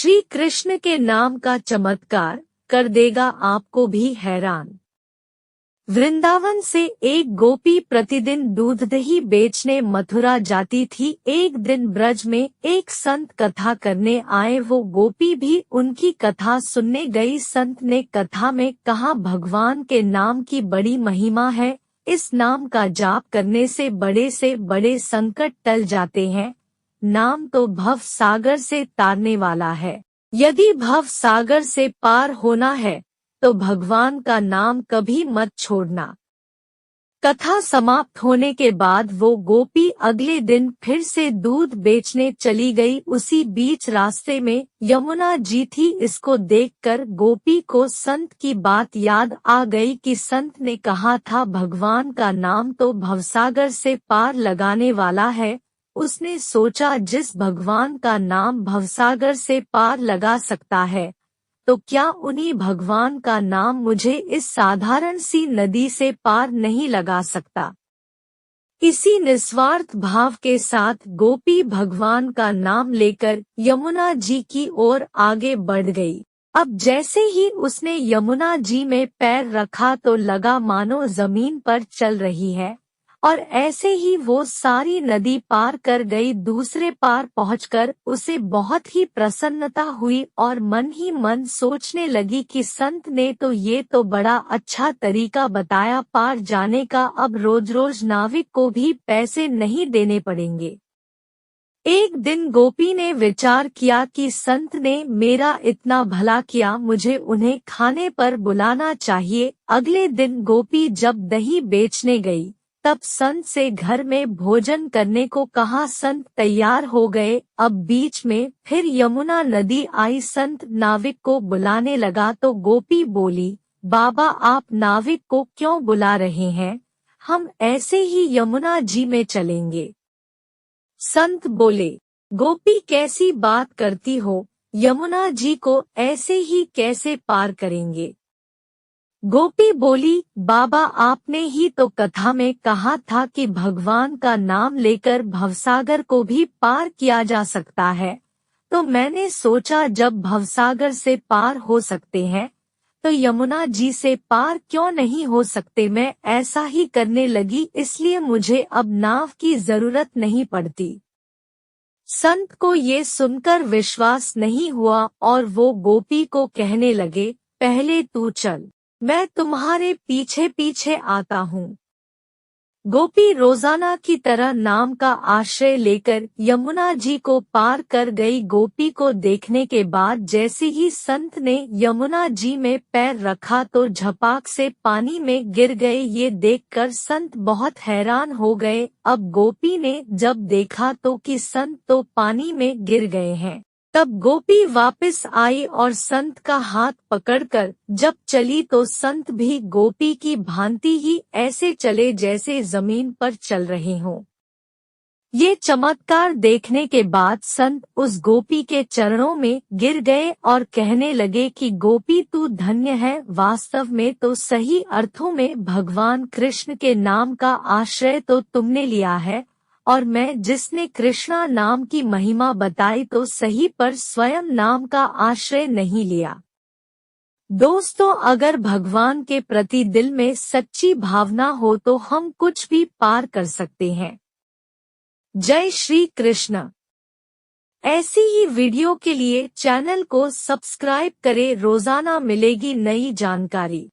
श्री कृष्ण के नाम का चमत्कार कर देगा आपको भी हैरान। वृंदावन से एक गोपी प्रतिदिन दूध दही बेचने मथुरा जाती थी। एक दिन ब्रज में एक संत कथा करने आए, वो गोपी भी उनकी कथा सुनने गई। संत ने कथा में कहा, भगवान के नाम की बड़ी महिमा है, इस नाम का जाप करने से बड़े संकट टल जाते हैं। नाम तो भव सागर से तारने वाला है, यदि भव सागर से पार होना है तो भगवान का नाम कभी मत छोड़ना। कथा समाप्त होने के बाद वो गोपी अगले दिन फिर से दूध बेचने चली गई। उसी बीच रास्ते में यमुना जी थी। इसको देखकर गोपी को संत की बात याद आ गई कि संत ने कहा था भगवान का नाम तो भवसागर से पार लगाने वाला है। उसने सोचा, जिस भगवान का नाम भवसागर से पार लगा सकता है, तो क्या उन्हीं भगवान का नाम मुझे इस साधारण सी नदी से पार नहीं लगा सकता। इसी निस्वार्थ भाव के साथ गोपी भगवान का नाम लेकर यमुना जी की ओर आगे बढ़ गई। अब जैसे ही उसने यमुना जी में पैर रखा तो लगा मानो जमीन पर चल रही है, और ऐसे ही वो सारी नदी पार कर गई। दूसरे पार पहुंचकर उसे बहुत ही प्रसन्नता हुई और मन ही मन सोचने लगी कि संत ने तो ये तो बड़ा अच्छा तरीका बताया पार जाने का, अब रोज रोज नाविक को भी पैसे नहीं देने पड़ेंगे। एक दिन गोपी ने विचार किया कि संत ने मेरा इतना भला किया, मुझे उन्हें खाने पर बुलाना चाहिए। अगले दिन गोपी जब दही बेचने गई तब संत से घर में भोजन करने को कहा। संत तैयार हो गए। अब बीच में फिर यमुना नदी आई। संत नाविक को बुलाने लगा तो गोपी बोली, बाबा आप नाविक को क्यों बुला रहे हैं, हम ऐसे ही यमुना जी में चलेंगे। संत बोले, गोपी कैसी बात करती हो, यमुना जी को ऐसे ही कैसे पार करेंगे। गोपी बोली, बाबा आपने ही तो कथा में कहा था कि भगवान का नाम लेकर भवसागर को भी पार किया जा सकता है, तो मैंने सोचा जब भवसागर से पार हो सकते हैं तो यमुना जी से पार क्यों नहीं हो सकते। मैं ऐसा ही करने लगी, इसलिए मुझे अब नाव की जरूरत नहीं पड़ती। संत को ये सुनकर विश्वास नहीं हुआ और वो गोपी को कहने लगे, पहले तू चल, मैं तुम्हारे पीछे पीछे आता हूँ। गोपी रोजाना की तरह नाम का आश्रय लेकर यमुना जी को पार कर गई। गोपी को देखने के बाद जैसे ही संत ने यमुना जी में पैर रखा तो झपाक से पानी में गिर गए। ये देखकर संत बहुत हैरान हो गए। अब गोपी ने जब देखा तो कि संत तो पानी में गिर गए हैं, तब गोपी वापस आई और संत का हाथ पकड़कर जब चली तो संत भी गोपी की भांति ही ऐसे चले जैसे जमीन पर चल रहे हों। ये चमत्कार देखने के बाद संत उस गोपी के चरणों में गिर गए और कहने लगे कि गोपी तू धन्य है, वास्तव में तो सही अर्थों में भगवान कृष्ण के नाम का आश्रय तो तुमने लिया है, और मैं जिसने कृष्णा नाम की महिमा बताई तो सही पर स्वयं नाम का आश्रय नहीं लिया। दोस्तों, अगर भगवान के प्रति दिल में सच्ची भावना हो तो हम कुछ भी पार कर सकते हैं। जय श्री कृष्ण। ऐसी ही वीडियो के लिए चैनल को सब्सक्राइब करें, रोजाना मिलेगी नई जानकारी।